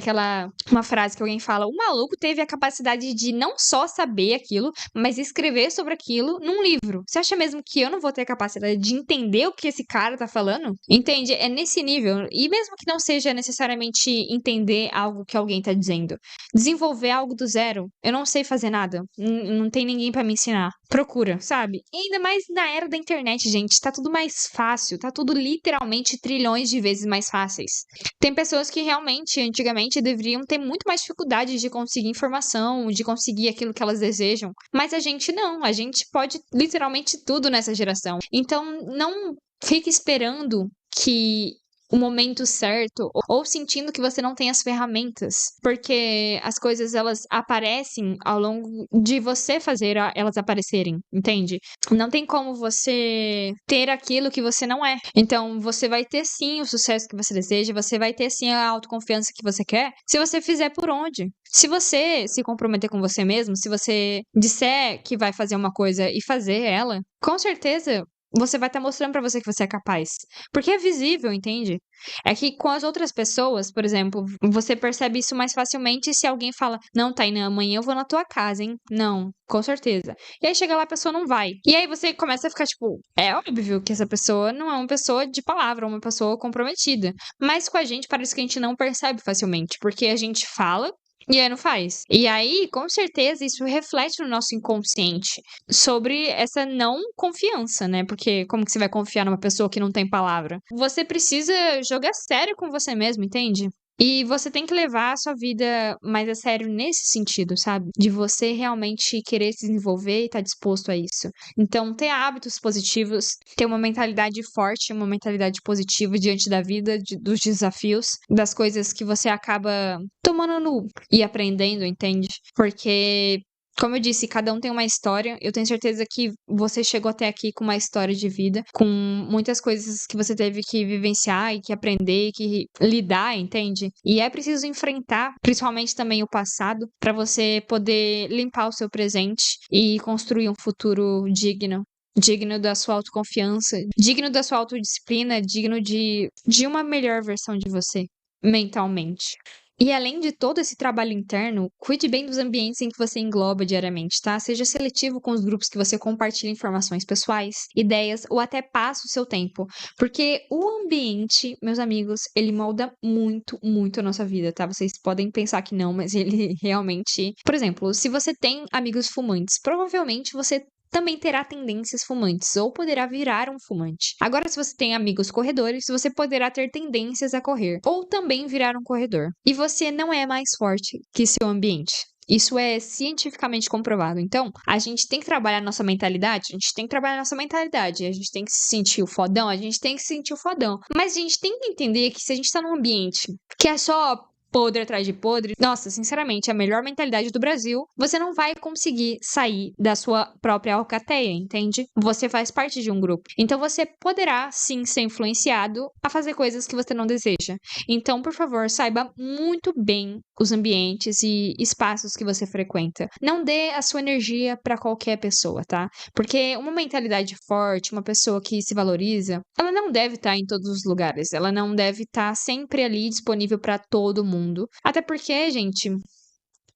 uma frase que alguém fala: o maluco teve a capacidade de não só saber aquilo, mas escrever sobre aquilo num livro. Você acha mesmo que eu não vou ter a capacidade de entender o que esse cara tá falando? Entende? É nesse nível. E mesmo que não seja necessariamente entender algo que alguém tá dizendo, desenvolver algo do zero. Eu não sei fazer nada. Não tem ninguém pra me ensinar. Procura, sabe? E ainda mais na era da internet, gente. Tá tudo mais fácil. Tá tudo literalmente trilhões de vezes mais fáceis. Tem pessoas que realmente, antigamente, deveriam ter muito mais dificuldade de conseguir informação, de conseguir aquilo que elas desejam. Mas a gente não. A gente pode literalmente tudo nessa geração. Então, não fique esperando que o momento certo ou sentindo que você não tem as ferramentas, porque as coisas elas aparecem ao longo de você fazer elas aparecerem, entende? Não tem como você ter aquilo que você não é. Então você vai ter sim o sucesso que você deseja, você vai ter sim a autoconfiança que você quer, se você fizer por onde. Se você se comprometer com você mesmo, se você disser que vai fazer uma coisa e fazer ela, com certeza você vai estar mostrando pra você que você é capaz. Porque é visível, entende? É que com as outras pessoas, por exemplo, você percebe isso mais facilmente se alguém fala: "Não, Tainá, amanhã eu vou na tua casa, hein?" Não, com certeza. E aí chega lá, a pessoa não vai. E aí você começa a ficar tipo: é óbvio que essa pessoa não é uma pessoa de palavra, é uma pessoa comprometida. Mas com a gente parece que a gente não percebe facilmente, porque a gente fala. E aí não faz. E aí, com certeza, isso reflete no nosso inconsciente sobre essa não confiança, né? Porque como que você vai confiar numa pessoa que não tem palavra? Você precisa jogar sério com você mesmo, entende? E você tem que levar a sua vida mais a sério nesse sentido, sabe? De você realmente querer se desenvolver e estar disposto a isso. Então, ter hábitos positivos, ter uma mentalidade forte, uma mentalidade positiva diante da vida, dos desafios, das coisas que você acaba tomando no e aprendendo, entende? Porque como eu disse, cada um tem uma história. Eu tenho certeza que você chegou até aqui com uma história de vida, com muitas coisas que você teve que vivenciar e que aprender e que lidar, entende? E é preciso enfrentar, principalmente também o passado, para você poder limpar o seu presente e construir um futuro digno. Digno da sua autoconfiança, digno da sua autodisciplina, digno de uma melhor versão de você, mentalmente. E além de todo esse trabalho interno, cuide bem dos ambientes em que você engloba diariamente, tá? Seja seletivo com os grupos que você compartilha informações pessoais, ideias ou até passa o seu tempo. Porque o ambiente, meus amigos, ele molda muito, muito a nossa vida, tá? Vocês podem pensar que não, mas ele realmente. Por exemplo, se você tem amigos fumantes, provavelmente você também terá tendências fumantes ou poderá virar um fumante. Agora, se você tem amigos corredores, você poderá ter tendências a correr ou também virar um corredor. E você não é mais forte que seu ambiente. Isso é cientificamente comprovado. Então, a gente tem que trabalhar nossa mentalidade, a gente tem que trabalhar nossa mentalidade, a gente tem que se sentir o fodão, a gente tem que se sentir o fodão. Mas a gente tem que entender que se a gente tá num ambiente que é só podre atrás de podre. Nossa, sinceramente, a melhor mentalidade do Brasil, você não vai conseguir sair da sua própria alcateia, entende? Você faz parte de um grupo. Então você poderá sim ser influenciado a fazer coisas que você não deseja. Então, por favor, saiba muito bem os ambientes e espaços que você frequenta. Não dê a sua energia para qualquer pessoa, tá? Porque uma mentalidade forte, uma pessoa que se valoriza, ela não deve estar em todos os lugares, ela não deve estar sempre ali disponível para todo mundo. Até porque, gente,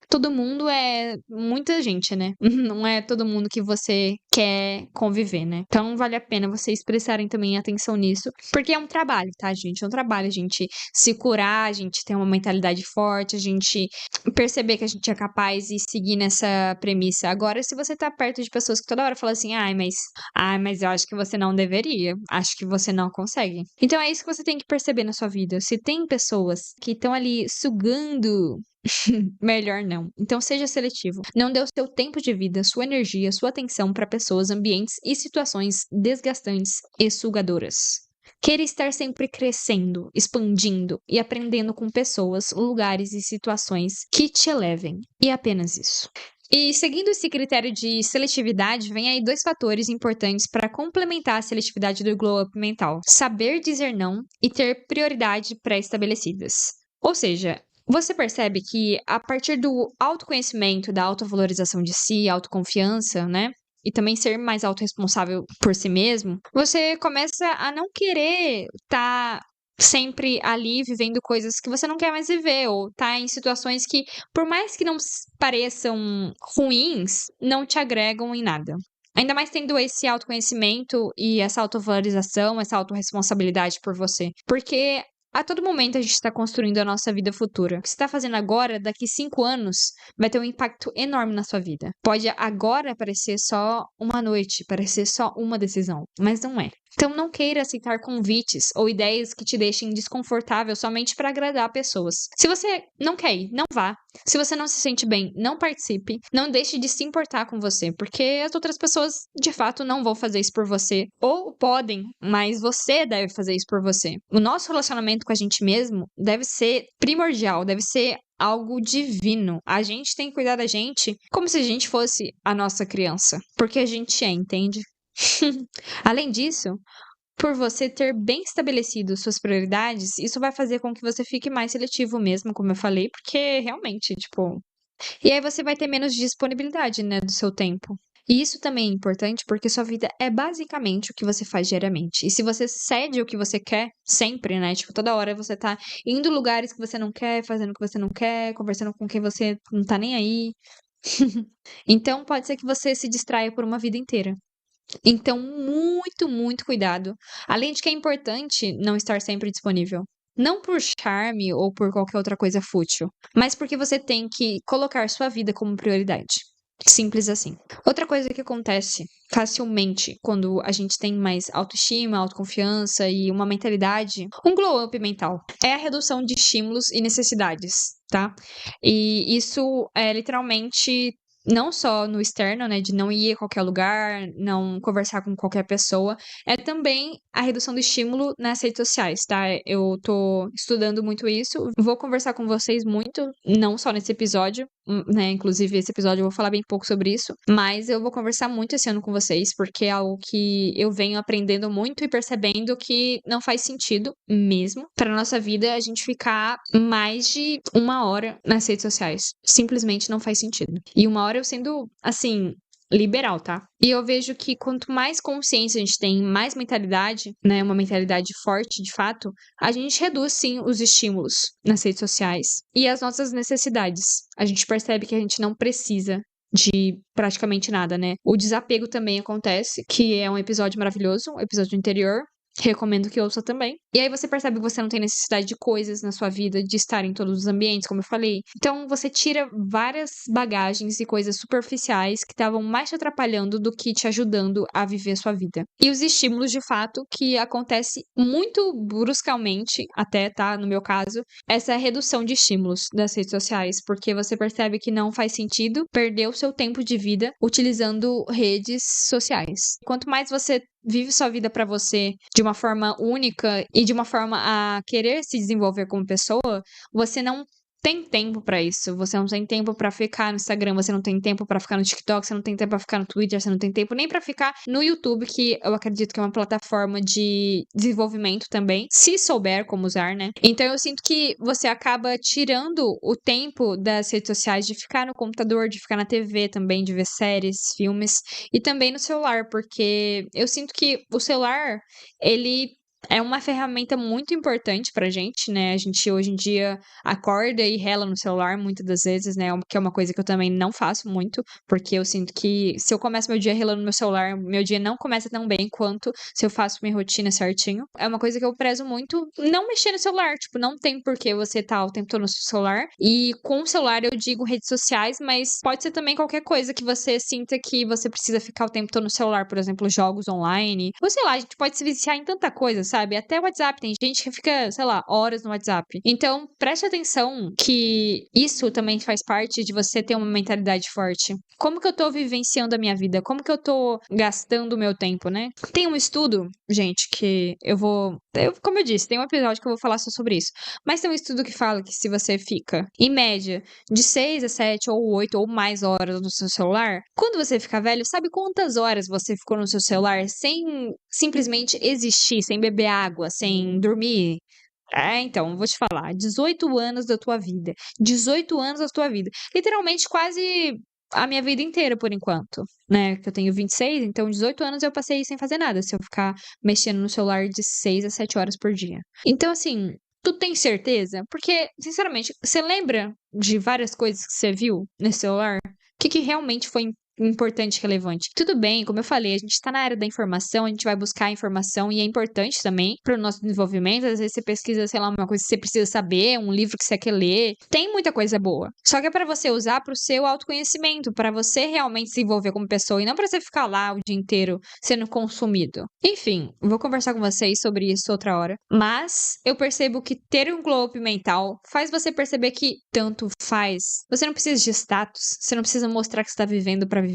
todo mundo é muita gente, né? Não é todo mundo que você quer conviver, né? Então vale a pena vocês prestarem também atenção nisso, porque é um trabalho, tá, gente? É um trabalho a gente se curar, a gente ter uma mentalidade forte, a gente perceber que a gente é capaz e seguir nessa premissa. Agora, se você tá perto de pessoas que toda hora falam assim, mas eu acho que você não deveria, acho que você não consegue. Então é isso que você tem que perceber na sua vida. Se tem pessoas que estão ali sugando melhor não. Então seja seletivo. Não dê o seu tempo de vida, sua energia, sua atenção para pessoas, ambientes e situações desgastantes e sugadoras. Queira estar sempre crescendo, expandindo e aprendendo com pessoas, lugares e situações que te elevem. E apenas isso. E seguindo esse critério de seletividade, vem aí dois fatores importantes para complementar a seletividade do glow up mental: saber dizer não e ter prioridade pré-estabelecidas. Ou seja, você percebe que a partir do autoconhecimento, da autovalorização de si, autoconfiança, né? E também ser mais autorresponsável por si mesmo, você começa a não querer estar sempre ali vivendo coisas que você não quer mais viver, ou tá em situações que, por mais que não pareçam ruins, não te agregam em nada. Ainda mais tendo esse autoconhecimento e essa autovalorização, essa autorresponsabilidade por você. Porque a todo momento a gente está construindo a nossa vida futura. O que você está fazendo agora, daqui 5 anos, vai ter um impacto enorme na sua vida. Pode agora parecer só uma noite, parecer só uma decisão, mas não é. Então não queira aceitar convites ou ideias que te deixem desconfortável somente para agradar pessoas. Se você não quer ir, não vá. Se você não se sente bem, não participe. Não deixe de se importar com você, porque as outras pessoas de fato não vão fazer isso por você. Ou podem, mas você deve fazer isso por você. O nosso relacionamento com a gente mesmo deve ser primordial, deve ser algo divino. A gente tem que cuidar da gente como se a gente fosse a nossa criança, porque a gente é, entende? Além disso, por você ter bem estabelecido suas prioridades, isso vai fazer com que você fique mais seletivo mesmo, como eu falei, porque realmente, tipo. E aí você vai ter menos disponibilidade, né, do seu tempo. E isso também é importante porque sua vida é basicamente o que você faz diariamente. E se você cede o que você quer, sempre, né? Tipo, toda hora você tá indo em lugares que você não quer, fazendo o que você não quer, conversando com quem você não tá nem aí. Então pode ser que você se distraia por uma vida inteira. Então, muito, muito cuidado. Além de que é importante não estar sempre disponível. Não por charme ou por qualquer outra coisa fútil, mas porque você tem que colocar sua vida como prioridade. Simples assim. Outra coisa que acontece facilmente quando a gente tem mais autoestima, autoconfiança e uma mentalidade, um glow up mental, é a redução de estímulos e necessidades, tá? E isso é literalmente não só no externo, né, de não ir a qualquer lugar, não conversar com qualquer pessoa, é também a redução do estímulo nas redes sociais, tá? Eu tô estudando muito isso, vou conversar com vocês muito, não só nesse episódio, né? Inclusive, esse episódio eu vou falar bem pouco sobre isso, mas eu vou conversar muito esse ano com vocês, porque é algo que eu venho aprendendo muito e percebendo que não faz sentido mesmo para nossa vida a gente ficar mais de 1 hora nas redes sociais. Simplesmente não faz sentido. E 1 hora eu sendo, assim, liberal, tá? E eu vejo que quanto mais consciência a gente tem, mais mentalidade, né, uma mentalidade forte de fato, a gente reduz sim os estímulos nas redes sociais e as nossas necessidades. A gente percebe que a gente não precisa de praticamente nada, né? O desapego também acontece, que é um episódio maravilhoso, um episódio interior. Recomendo que ouça também. E aí você percebe que você não tem necessidade de coisas na sua vida, de estar em todos os ambientes, como eu falei. Então você tira várias bagagens e coisas superficiais que estavam mais te atrapalhando do que te ajudando a viver a sua vida. E os estímulos, de fato, que acontece muito bruscamente, até, tá? No meu caso, essa redução de estímulos das redes sociais, porque você percebe que não faz sentido perder o seu tempo de vida utilizando redes sociais. Quanto mais você vive sua vida pra você de uma forma única e de uma forma a querer se desenvolver como pessoa, você não tem tempo pra isso. Você não tem tempo pra ficar no Instagram, você não tem tempo pra ficar no TikTok, você não tem tempo pra ficar no Twitter, você não tem tempo nem pra ficar no YouTube, que eu acredito que é uma plataforma de desenvolvimento também, se souber como usar, né? Então eu sinto que você acaba tirando o tempo das redes sociais de ficar no computador, de ficar na TV também, de ver séries, filmes e também no celular, porque eu sinto que o celular, ele é uma ferramenta muito importante pra gente, né? A gente hoje em dia acorda e rela no celular muitas das vezes, né? Que é uma coisa que eu também não faço muito, porque eu sinto que se eu começo meu dia relando no meu celular, meu dia não começa tão bem quanto se eu faço minha rotina certinho. É uma coisa que eu prezo muito não mexer no celular, tipo, não tem por que você tá o tempo todo no seu celular. E com o celular eu digo redes sociais, mas pode ser também qualquer coisa que você sinta que você precisa ficar o tempo todo no celular, por exemplo, jogos online. Ou sei lá, a gente pode se viciar em tanta coisa, sabe? Até o WhatsApp, tem gente que fica, sei lá, horas no WhatsApp. Então, preste atenção que isso também faz parte de você ter uma mentalidade forte. Como que eu tô vivenciando a minha vida? Como que eu tô gastando o meu tempo, né? Tem um estudo, gente, que como eu disse, tem um episódio que eu vou falar só sobre isso. Mas tem um estudo que fala que se você fica, em média, de 6 a 7 ou 8 ou mais horas no seu celular, quando você ficar velho, sabe quantas horas você ficou no seu celular sem simplesmente existir, sem beber água, sem dormir? Então, vou te falar, 18 anos da tua vida. 18 anos da tua vida. Literalmente quase a minha vida inteira, por enquanto, né? Que eu tenho 26, então 18 anos eu passei sem fazer nada, se eu ficar mexendo no celular de 6 a 7 horas por dia. Então, assim, tu tem certeza? Porque, sinceramente, você lembra de várias coisas que você viu nesse celular? O que realmente foi importante e relevante? Tudo bem, como eu falei, a gente tá na área da informação, a gente vai buscar informação e é importante também pro nosso desenvolvimento. Às vezes você pesquisa, sei lá, uma coisa que você precisa saber, um livro que você quer ler. Tem muita coisa boa. Só que é pra você usar pro seu autoconhecimento, pra você realmente se desenvolver como pessoa e não pra você ficar lá o dia inteiro sendo consumido. Enfim, vou conversar com vocês sobre isso outra hora. Mas eu percebo que ter um glow up mental faz você perceber que tanto faz. Você não precisa de status, você não precisa mostrar que você tá vivendo pra viver.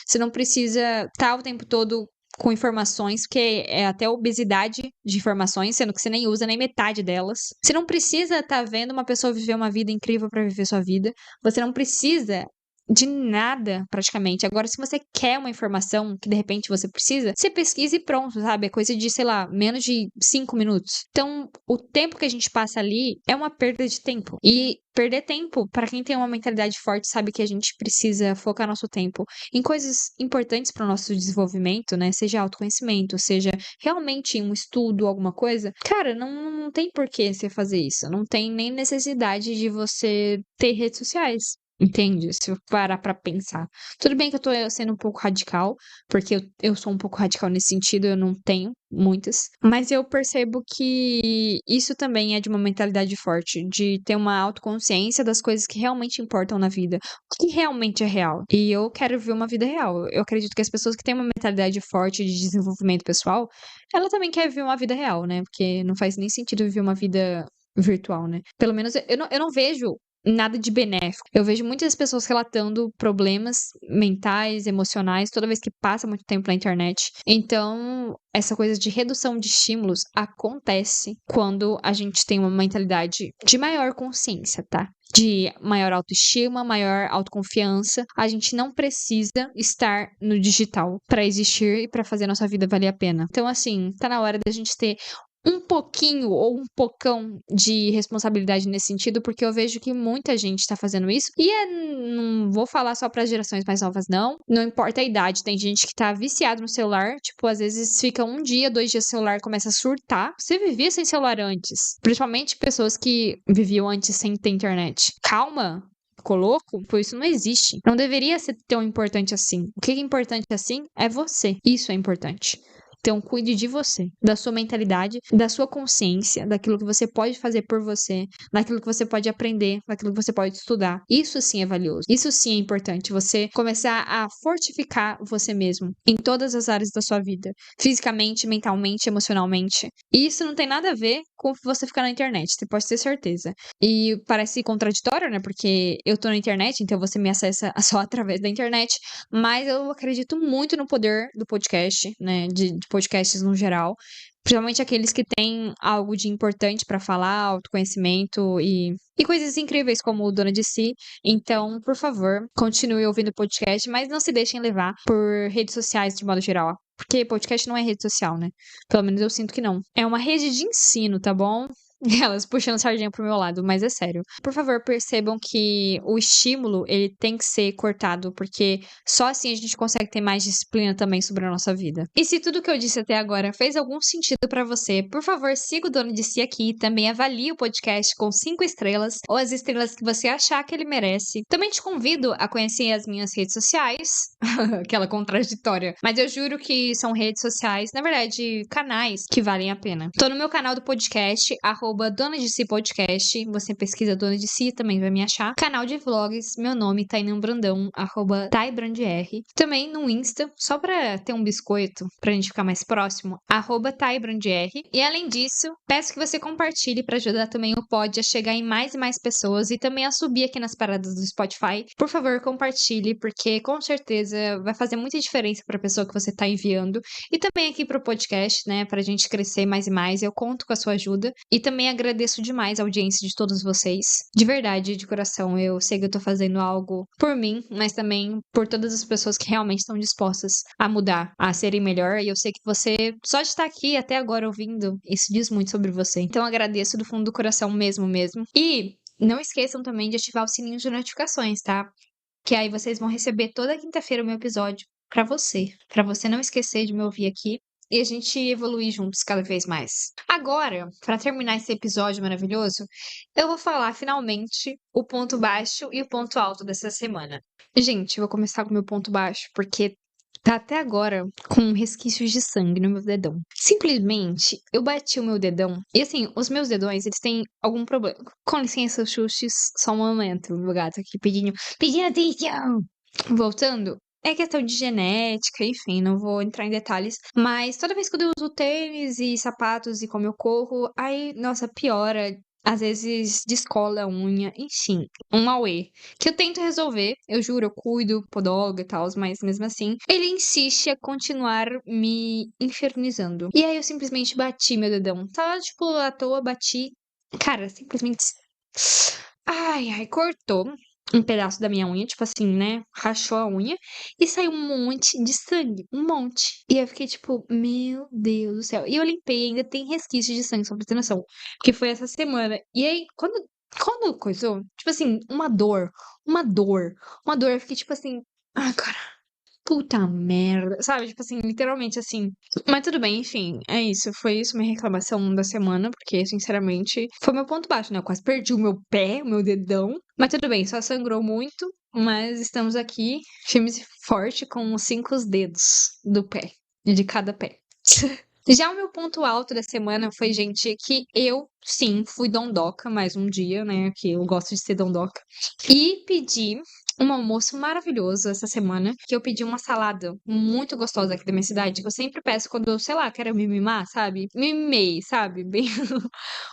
Você não precisa estar o tempo todo com informações, porque é até obesidade de informações, sendo que você nem usa nem metade delas. Você não precisa estar vendo uma pessoa viver uma vida incrível pra viver sua vida. Você não precisa de nada, praticamente. Agora, se você quer uma informação que de repente você precisa, você pesquisa e pronto, sabe? É coisa de, sei lá, menos de 5 minutos. Então, o tempo que a gente passa ali é uma perda de tempo. E perder tempo, para quem tem uma mentalidade forte, sabe que a gente precisa focar nosso tempo em coisas importantes para o nosso desenvolvimento, né? Seja autoconhecimento, seja realmente um estudo, alguma coisa. Cara, não tem por que você fazer isso. Não tem nem necessidade de você ter redes sociais. Entende? Se eu parar pra pensar. Tudo bem que eu tô sendo um pouco radical, porque eu sou um pouco radical nesse sentido, eu não tenho muitas. Mas eu percebo que isso também é de uma mentalidade forte, de ter uma autoconsciência das coisas que realmente importam na vida, o que realmente é real. E eu quero ver uma vida real. Eu acredito que as pessoas que têm uma mentalidade forte de desenvolvimento pessoal, ela também quer ver uma vida real, né? Porque não faz nem sentido viver uma vida virtual, né? Pelo menos eu não vejo nada de benéfico. Eu vejo muitas pessoas relatando problemas mentais, emocionais, toda vez que passa muito tempo na internet. Então, essa coisa de redução de estímulos acontece quando a gente tem uma mentalidade de maior consciência, tá? De maior autoestima, maior autoconfiança. A gente não precisa estar no digital para existir e para fazer nossa vida valer a pena. Então, assim, tá na hora da gente ter um pouquinho ou um pocão de responsabilidade nesse sentido, porque eu vejo que muita gente tá fazendo isso. E não vou falar só para gerações mais novas, não. Não importa a idade. Tem gente que tá viciado no celular. Tipo, às vezes fica um dia, 2 dias no celular, começa a surtar. Você vivia sem celular antes. Principalmente pessoas que viviam antes sem ter internet. Calma. Ficou louco? Pois isso não existe. Não deveria ser tão importante assim. O que é importante assim é você. Isso é importante. Então, cuide de você, da sua mentalidade, da sua consciência, daquilo que você pode fazer por você, daquilo que você pode aprender, daquilo que você pode estudar. Isso sim é valioso. Isso sim é importante. Você começar a fortificar você mesmo em todas as áreas da sua vida, fisicamente, mentalmente, emocionalmente. E isso não tem nada a ver com você ficar na internet, você pode ter certeza. E parece contraditório, né? Porque eu tô na internet, então você me acessa só através da internet. Mas eu acredito muito no poder do podcast, né? De podcasts no geral. Principalmente aqueles que têm algo de importante pra falar, autoconhecimento e coisas incríveis como o Dona de Si. Então, por favor, continue ouvindo o podcast, mas não se deixem levar por redes sociais de modo geral. Porque podcast não é rede social, né? Pelo menos eu sinto que não. É uma rede de ensino, tá bom? Elas puxando sardinha pro meu lado, mas é sério. Por favor, percebam que o estímulo, ele tem que ser cortado, porque só assim a gente consegue ter mais disciplina também sobre a nossa vida. E se tudo que eu disse até agora fez algum sentido pra você, por favor, siga o Dono de Si aqui, também avalie o podcast com 5 estrelas, ou as estrelas que você achar que ele merece. Também te convido a conhecer as minhas redes sociais, aquela contraditória, mas eu juro que são redes sociais, na verdade, canais que valem a pena. Tô no meu canal do podcast, Dona de Si Podcast. Você pesquisa Dona de Si, também vai me achar. Canal de vlogs, meu nome, Tainan Brandão, @TaiBrandR. Também no Insta, só pra ter um biscoito, pra gente ficar mais próximo, @TaiBrandR. E além disso, peço que você compartilhe pra ajudar também o pod a chegar em mais e mais pessoas e também a subir aqui nas paradas do Spotify. Por favor, compartilhe, porque com certeza vai fazer muita diferença pra pessoa que você tá enviando. E também aqui pro podcast, né, pra gente crescer mais e mais. Eu conto com a sua ajuda. E também agradeço demais a audiência de todos vocês. De verdade, de coração, eu sei que eu tô fazendo algo por mim, mas também por todas as pessoas que realmente estão dispostas a mudar, a serem melhor. E eu sei que você, só de estar aqui até agora ouvindo, isso diz muito sobre você. Então agradeço do fundo do coração mesmo, mesmo. E não esqueçam também de ativar o sininho de notificações, tá? Que aí vocês vão receber toda quinta-feira o meu episódio pra você não esquecer de me ouvir aqui e a gente evoluir juntos cada vez mais. Agora, pra terminar esse episódio maravilhoso, eu vou falar finalmente o ponto baixo e o ponto alto dessa semana. Gente, eu vou começar com o meu ponto baixo, porque tá até agora com resquícios de sangue no meu dedão. Simplesmente, eu bati o meu dedão. E assim, os meus dedões, eles têm algum problema. Com licença, Xuxis, só um momento. Meu gato aqui pedindo atenção. Voltando, é questão de genética, enfim, não vou entrar em detalhes. Mas toda vez que eu uso tênis e sapatos e como eu corro, aí, nossa, piora. Às vezes descola a unha, enfim, um auê. Que eu tento resolver, eu juro, eu cuido, podóloga e tal, mas mesmo assim, ele insiste a continuar me infernizando. E aí eu simplesmente bati meu dedão. Tava, tipo, à toa, bati. Cara, simplesmente. Ai, ai, cortou um pedaço da minha unha, tipo assim, né? Rachou a unha e saiu um monte de sangue, um monte. E eu fiquei tipo, meu Deus do céu. E eu limpei, ainda tem resquício de sangue, só pra ter noção. Porque foi essa semana. E aí, quando coisou, tipo assim, uma dor, eu fiquei tipo assim, ah, cara. puta merda, sabe? Tipo assim, literalmente assim. Mas tudo bem, enfim, é isso. Foi isso minha reclamação da semana, porque, sinceramente, foi meu ponto baixo, né? Eu quase perdi o meu pé, o meu dedão. Mas tudo bem, só sangrou muito. Mas estamos aqui, firmes e forte, com os 5 dedos do pé, de cada pé. Já o meu ponto alto da semana foi, gente, que eu, sim, fui dondoca mais um dia, né? Que eu gosto de ser dondoca. E pedi um almoço maravilhoso essa semana, que eu pedi uma salada muito gostosa aqui da minha cidade, que eu sempre peço quando eu, sei lá, quero me mimar, sabe? Me mimei, sabe? Bem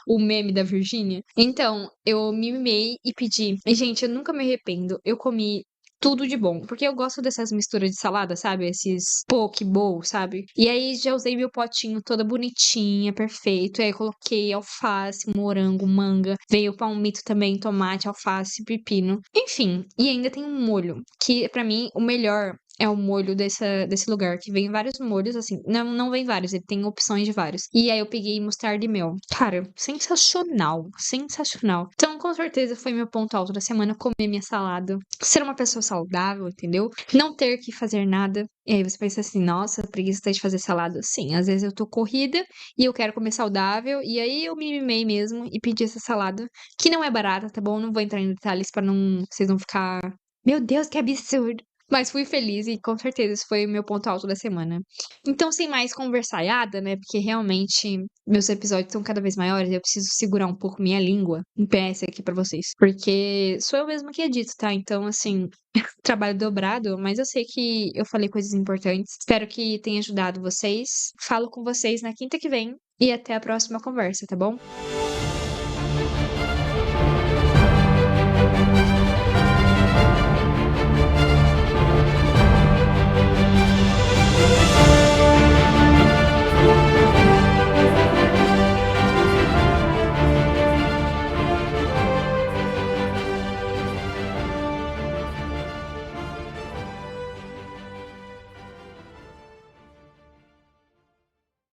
o meme da Virgínia. Então, eu me mimei e pedi. E, gente, eu nunca me arrependo. Eu comi tudo de bom, porque eu gosto dessas misturas de salada, sabe? Esses poke bowl, sabe? E aí já usei meu potinho toda bonitinha, perfeito. E aí coloquei alface, morango, manga, veio palmito também, tomate, alface, pepino. Enfim, e ainda tem um molho, que pra mim o melhor é o molho desse lugar, que vem vários molhos, assim. Não, não vem vários, ele tem opções de vários. E aí eu peguei mostarda e mel. Cara, sensacional, sensacional. Então, com certeza foi meu ponto alto da semana, comer minha salada. Ser uma pessoa saudável, entendeu? Não ter que fazer nada. E aí você pensa assim, nossa, preguiça de fazer salada. Sim, às vezes eu tô corrida e eu quero comer saudável. E aí eu me mimei mesmo e pedi essa salada, que não é barata, tá bom? Não vou entrar em detalhes pra não, vocês não ficar. Meu Deus, que absurdo! Mas fui feliz e com certeza esse foi o meu ponto alto da semana. Então, sem mais conversaiada, né? Porque realmente meus episódios estão cada vez maiores e eu preciso segurar um pouco minha língua em PS aqui pra vocês. Porque sou eu mesma que edito, tá? Então, assim, trabalho dobrado, mas eu sei que eu falei coisas importantes. Espero que tenha ajudado vocês. Falo com vocês na quinta que vem e até a próxima conversa, tá bom?